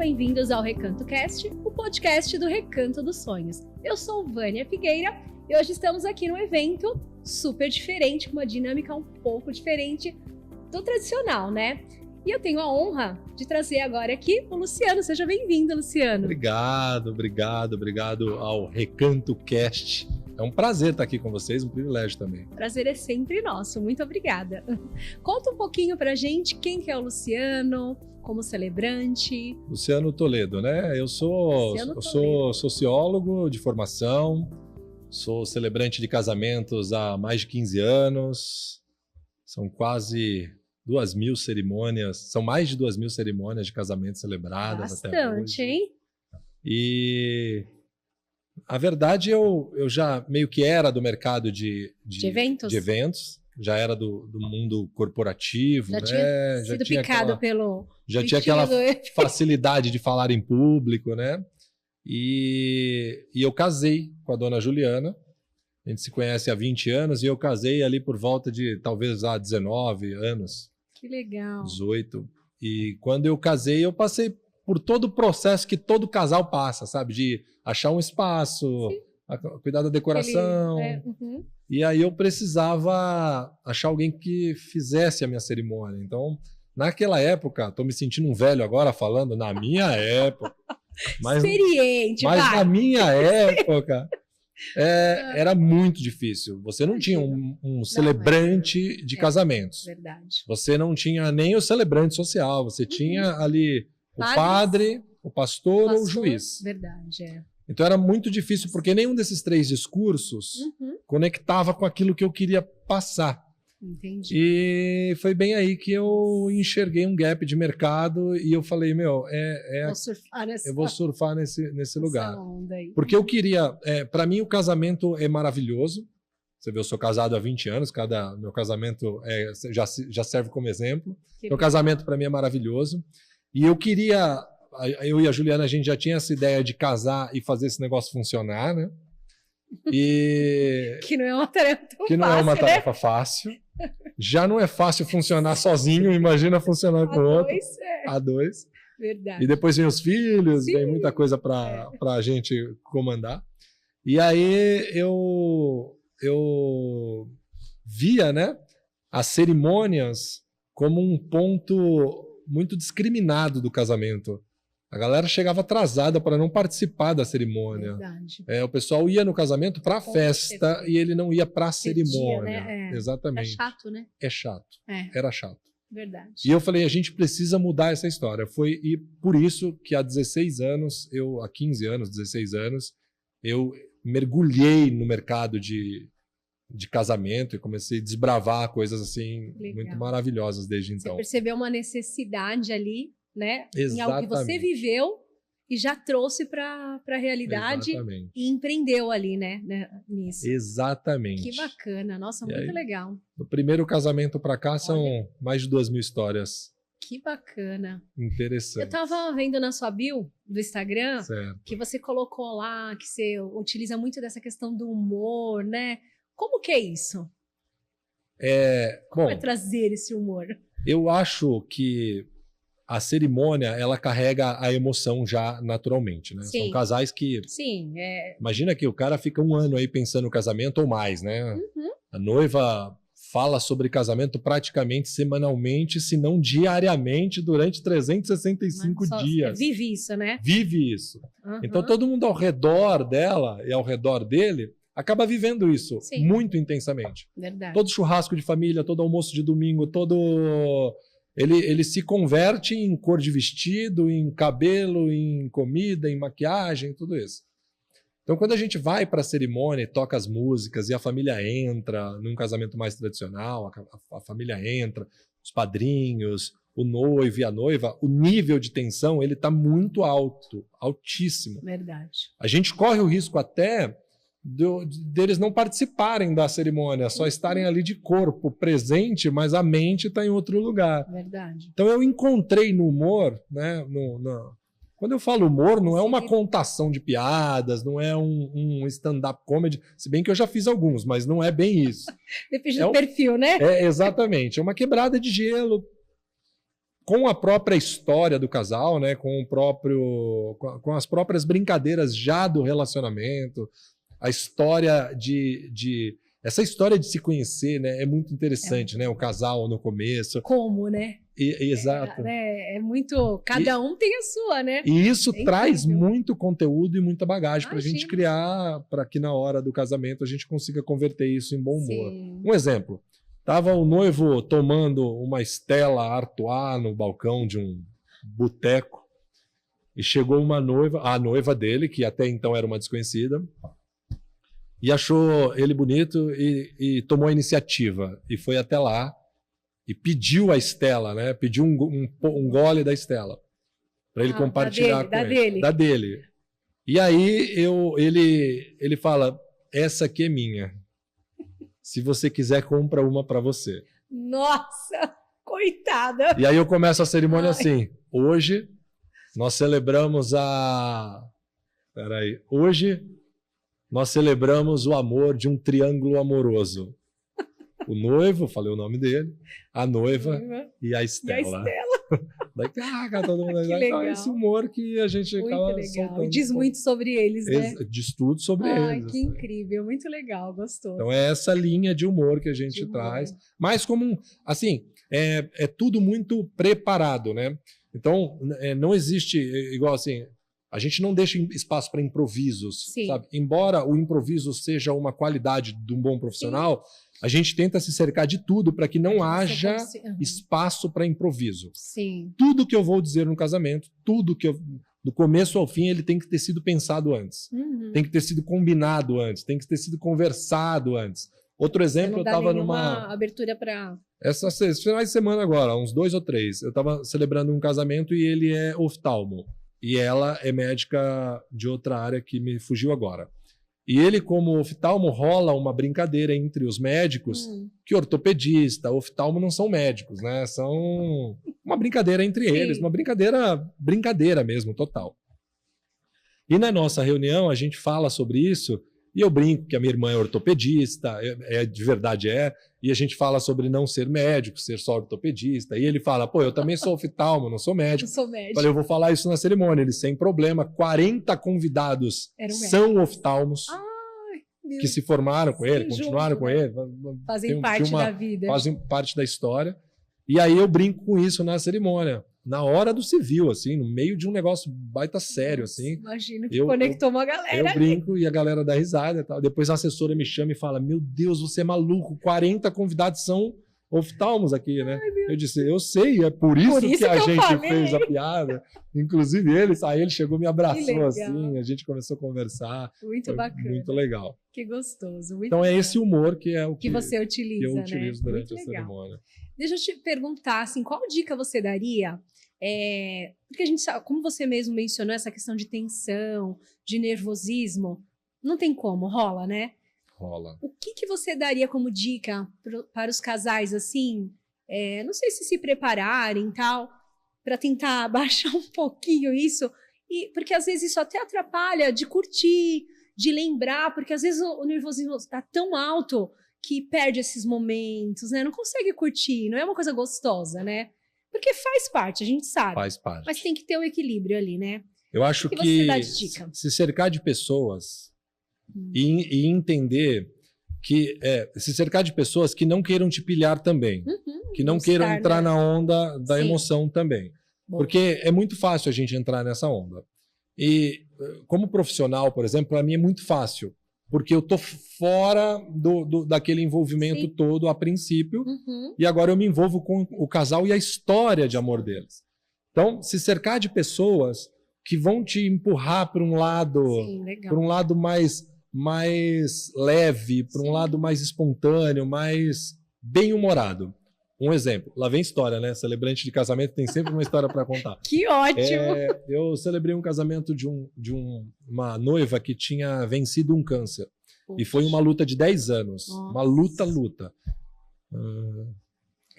bem-vindos ao Recanto Cast, o podcast do Recanto dos Sonhos. Eu sou Vânia Figueira e hoje estamos aqui num evento super diferente, com uma dinâmica um pouco diferente do tradicional, né? E eu tenho a honra de trazer agora aqui o Luciano. Seja bem-vindo, Luciano. Obrigado ao Recanto Cast. É um prazer estar aqui com vocês, um privilégio também. Prazer é sempre nosso, muito obrigada. Conta um pouquinho pra gente quem que é o Luciano, como celebrante. Luciano Toledo, né? Eu sou sociólogo de formação, sou celebrante de casamentos há mais de 15 anos, são quase 2.000 cerimônias, são mais de 2.000 cerimônias de casamento celebradas até hoje. Bastante, hein? E a verdade, eu já meio que era do mercado de eventos, já era do mundo corporativo, já né? Tinha sido picado pelo... Já tinha aquela facilidade de falar em público, né? E eu casei com a dona Juliana. A gente se conhece há 20 anos e eu casei ali por volta de talvez há 19 anos. Que legal. 18. E quando eu casei, eu passei por todo o processo que todo casal passa, sabe? De achar um espaço, cuidar da decoração. E aí eu precisava achar alguém que fizesse a minha cerimônia. Então, naquela época, tô me sentindo um velho agora falando, na minha época. Experiente, mas vai. Na minha época... era muito difícil. Você não tinha um celebrante de casamentos. Verdade. Você não tinha nem o celebrante social. Você tinha ali o padre, o pastor ou o juiz. Verdade, é. Então era muito difícil, porque nenhum desses três discursos conectava com aquilo que eu queria passar. Entendi. E foi bem aí que eu enxerguei um gap de mercado e eu falei, eu vou surfar nesse lugar. Porque eu queria, para mim o casamento é maravilhoso. Você vê, eu sou casado há 20 anos, meu casamento já serve como exemplo. Meu casamento para mim é maravilhoso. E eu queria, eu e a Juliana, a gente já tinha essa ideia de casar e fazer esse negócio funcionar, né? Que não é uma tarefa tão fácil, é uma tarefa fácil. Já não é fácil funcionar sozinho, imagina funcionar com outro. A dois. Verdade. E depois vem os filhos, vem muita coisa para a gente comandar. E aí eu via, né, as cerimônias como um ponto muito discriminado do casamento. A galera chegava atrasada para não participar da cerimônia. Verdade. O pessoal ia no casamento para a festa e ele não ia para a cerimônia. Né? Exatamente. É chato, né? É chato. Era chato. Verdade. E eu falei, a gente precisa mudar essa história. E por isso que há 16 anos, há 15 anos, 16 anos, eu mergulhei no mercado de casamento e comecei a desbravar coisas assim muito maravilhosas desde então. Você percebeu uma necessidade ali, né? Exatamente. Em algo que você viveu e já trouxe para a realidade. Exatamente. E empreendeu ali, né, nisso. Exatamente. Que bacana, nossa, muito legal. Do primeiro casamento para cá são mais de 2.000 histórias. Que bacana. Interessante. Eu tava vendo na sua bio do Instagram certo. Que você colocou lá que você utiliza muito dessa questão do humor, né? Como que é isso? Como é trazer esse humor? Eu acho que a cerimônia, ela carrega a emoção já naturalmente, né? Sim. São casais que... Sim, Imagina que o cara fica um ano aí pensando no casamento ou mais, né? A noiva fala sobre casamento praticamente semanalmente, se não diariamente, durante 365 dias. Vive isso, né? Vive isso. Então todo mundo ao redor dela e ao redor dele acaba vivendo isso muito intensamente. Verdade. Todo churrasco de família, todo almoço de domingo, ele se converte em cor de vestido, em cabelo, em comida, em maquiagem, tudo isso. Então, quando a gente vai para a cerimônia e toca as músicas e a família entra, num casamento mais tradicional, a família entra, os padrinhos, o noivo e a noiva, o nível de tensão ele está muito alto, altíssimo. Verdade. A gente corre o risco até deles não participarem da cerimônia, só estarem ali de corpo presente, mas a mente está em outro lugar. Verdade. Então eu encontrei no humor, né, quando eu falo humor, não é uma contação de piadas, não é um stand-up comedy, se bem que eu já fiz alguns, mas não é bem isso. Depende do perfil, né? Exatamente, é uma quebrada de gelo com a própria história do casal, né? Com as próprias brincadeiras já do relacionamento, a história essa história de se conhecer, né? É muito interessante, né? O casal no começo. Como, né? Exato. É muito... Cada um tem a sua, né? E isso traz muito conteúdo e muita bagagem para a gente criar, para que na hora do casamento a gente consiga converter isso em bom humor. Sim. Um exemplo. Tava o noivo tomando uma Stella Artois no balcão de um boteco e chegou uma noiva, a noiva dele, que até então era uma desconhecida, e achou ele bonito e tomou a iniciativa e foi até lá e pediu a Stella, né? Pediu um gole da Stella para ele compartilhar com ele. Da dele. E aí ele fala, essa aqui é minha. Se você quiser, compra uma para você. Nossa, coitada! E aí eu começo a cerimônia assim. Hoje nós celebramos Hoje nós celebramos o amor de um triângulo amoroso. O noivo, falei o nome dele, a noiva e a Stella. Daí, todo mundo esse humor que a gente acaba soltando. Diz muito sobre eles, né? Diz tudo sobre eles. Que incrível, muito legal, gostou. Então é essa linha de humor que a gente traz. Mas como, assim, é tudo muito preparado, né? Então, não existe, igual assim, a gente não deixa espaço para improvisos, sabe? Embora o improviso seja uma qualidade de um bom profissional, a gente tenta se cercar de tudo para que não haja espaço para improviso. Sim. Tudo que eu vou dizer no casamento, do começo ao fim, ele tem que ter sido pensado antes. Tem que ter sido combinado antes, tem que ter sido conversado antes. Outro exemplo, eu estava numa abertura para... Esses finais de semana agora, uns 2 ou 3, eu estava celebrando um casamento e ele é oftalmo. E ela é médica de outra área que me fugiu agora. E ele, como oftalmo, rola uma brincadeira entre os médicos, que ortopedista, oftalmo não são médicos, né? São uma brincadeira entre eles, uma brincadeira mesmo, total. E na nossa reunião a gente fala sobre isso, e eu brinco que a minha irmã é ortopedista, de verdade e a gente fala sobre não ser médico, ser só ortopedista, e ele fala, eu também sou oftalmo, não sou médico. Não sou médico. Falei, eu vou falar isso na cerimônia, ele sem problema, 40 convidados são oftalmos, que se formaram com ele, continuaram com ele. Fazem parte da vida. Fazem parte da história. E aí eu brinco com isso na cerimônia. Na hora do civil, assim, no meio de um negócio baita sério, assim. Imagino que conectou uma galera. Eu brinco e a galera dá risada e tal. Depois a assessora me chama e fala, meu Deus, você é maluco, 40 convidados são oftalmos aqui, né? Eu disse, eu sei, é por isso que a gente fez a piada. Inclusive ele chegou e me abraçou assim, a gente começou a conversar. Muito bacana. Muito legal. Que gostoso. Muito então legal. É esse humor que é o que você utiliza, que eu utilizo durante a cerimônia. Deixa eu te perguntar, assim, qual dica você daria? Porque a gente sabe, como você mesmo mencionou, essa questão de tensão, de nervosismo, não tem como, rola, né? Rola. O que você daria como dica para os casais, assim, não sei se prepararem e tal, para tentar baixar um pouquinho isso, porque às vezes isso até atrapalha de curtir, de lembrar, porque às vezes o nervosismo está tão alto que perde esses momentos, né? Não consegue curtir, não é uma coisa gostosa, né? Porque faz parte, a gente sabe. Faz parte. Mas tem que ter o equilíbrio ali, né? Eu acho que você dá de dica? Se cercar de pessoas e entender que se cercar de pessoas que não queiram te pilhar também, que não queiram entrar na onda da emoção também. Bom. Porque é muito fácil a gente entrar nessa onda. E como profissional, por exemplo, para mim é muito fácil, porque eu tô fora daquele envolvimento todo a princípio, e agora eu me envolvo com o casal e a história de amor deles. Então, se cercar de pessoas que vão te empurrar para um lado mais leve, para um lado mais espontâneo, mais bem-humorado. Um exemplo, lá vem história, né? Celebrante de casamento tem sempre uma história para contar. Que ótimo! Eu celebrei um casamento de uma noiva que tinha vencido um câncer. Poxa. E foi uma luta de 10 anos. Nossa. Uma luta.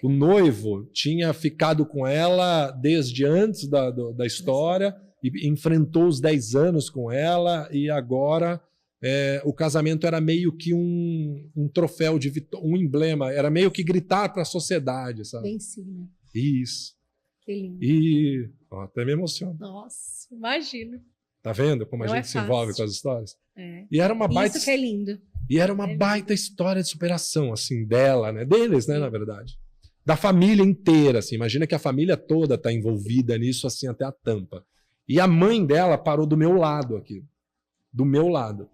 O noivo tinha ficado com ela desde antes da história e enfrentou os 10 anos com ela e agora... o casamento era meio que um troféu de um emblema, era meio que gritar para a sociedade, sabe? Bem sim, né? Isso. Que lindo. E até me emociona. Nossa, imagino. Tá vendo como a gente se envolve com as histórias? E era uma baita... Isso que é lindo. E era uma baita história de superação, assim, dela, né? Deles, né, na verdade. Da família inteira, assim. Imagina que a família toda tá envolvida nisso, assim, até a tampa. E a mãe dela parou do meu lado aqui. Do meu lado.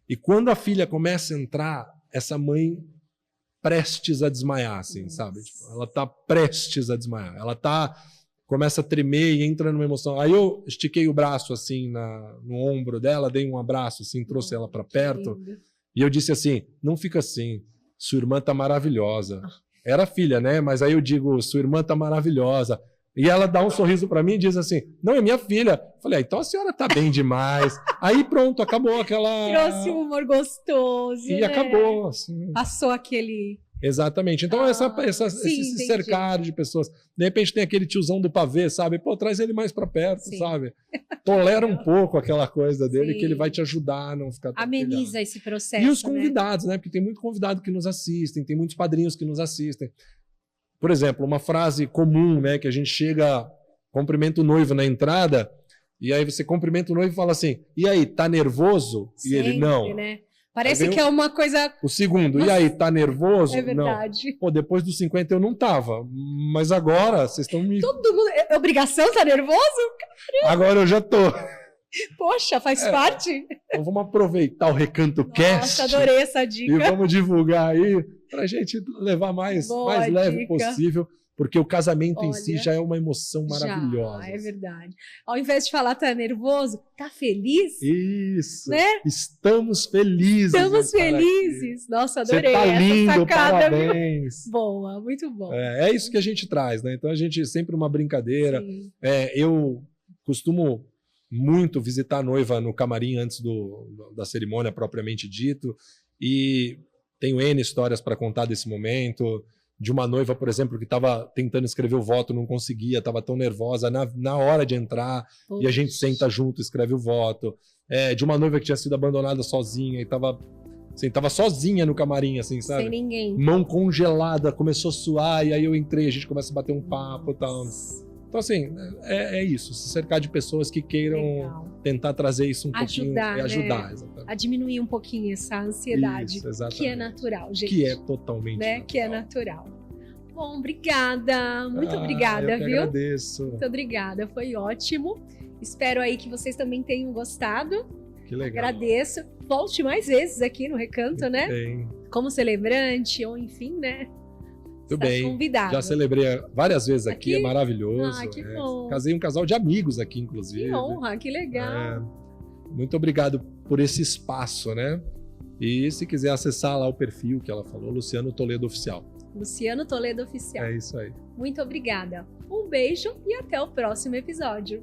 E quando a filha começa a entrar, essa mãe prestes a desmaiar, assim, sabe? Tipo, ela tá prestes a desmaiar. Ela começa a tremer e entra numa emoção. Aí eu estiquei o braço, assim, no ombro dela, dei um abraço, assim, trouxe ela para perto. E eu disse assim, não fica assim, sua irmã tá maravilhosa. Era filha, né? Mas aí eu digo, sua irmã tá maravilhosa. E ela dá um sorriso para mim e diz assim, não, é minha filha. Eu falei, então a senhora tá bem demais. Aí pronto, acabou aquela... Trouxe um humor gostoso, e acabou, assim. Passou aquele... Exatamente. Então, esse cercado de pessoas. De repente tem aquele tiozão do pavê, sabe? Pô, traz ele mais para perto, sabe? Tolera um pouco aquela coisa dele que ele vai te ajudar a não ficar tão ameniza esse processo. E os convidados, né? Porque tem muito convidado que nos assistem, tem muitos padrinhos que nos assistem. Por exemplo, uma frase comum, né? Que a gente chega, cumprimenta o noivo na entrada, e aí você cumprimenta o noivo e fala assim: e aí, tá nervoso? Sempre, e ele, não. Né? Parece que é uma coisa... O segundo, e aí, tá nervoso? É verdade. Não. Pô, depois dos 50 eu não tava, mas agora vocês estão me... Todo mundo... É obrigação, tá nervoso? Caramba. Agora eu já tô. Poxa, faz parte. Então vamos aproveitar o Recanto Cast. Nossa, adorei essa dica. E vamos divulgar aí pra gente levar mais leve possível. Porque o casamento em si já é uma emoção maravilhosa. Já, é verdade. Ao invés de falar tá nervoso, tá feliz? Isso. Né? Estamos felizes. Estamos felizes. Nossa, adorei. Você tá lindo, essa sacada, parabéns. Viu? Boa, muito bom. É isso que a gente traz, né? Então a gente sempre uma brincadeira. Eu costumo muito visitar a noiva no camarim antes da cerimônia propriamente dito. E tenho N histórias para contar desse momento. De uma noiva, por exemplo, que estava tentando escrever o voto, não conseguia, estava tão nervosa na hora de entrar, e a gente senta junto, escreve o voto. De uma noiva que tinha sido abandonada sozinha e estava sozinha no camarim, assim, sabe? Sem ninguém. Mão congelada, começou a suar, e aí eu entrei, a gente começa a bater um papo e tal. Então, assim, é isso, se cercar de pessoas que queiram tentar trazer isso um pouquinho, ajudar, exatamente. A diminuir um pouquinho essa ansiedade, que é natural, gente. Que é totalmente natural. Que é natural. Bom, obrigada, muito obrigada, eu que viu? Agradeço. Muito obrigada, foi ótimo. Espero aí que vocês também tenham gostado. Que legal. Agradeço. Volte mais vezes aqui no Recanto, né? Bem. Como celebrante, ou enfim, né? Tudo bem. Convidado. Já celebrei várias vezes aqui, é maravilhoso. Que bom. Casei um casal de amigos aqui, inclusive. Que honra, que legal. Muito obrigado por esse espaço, né? E se quiser acessar lá o perfil que ela falou, Luciano Toledo Oficial. Luciano Toledo Oficial. É isso aí. Muito obrigada. Um beijo e até o próximo episódio.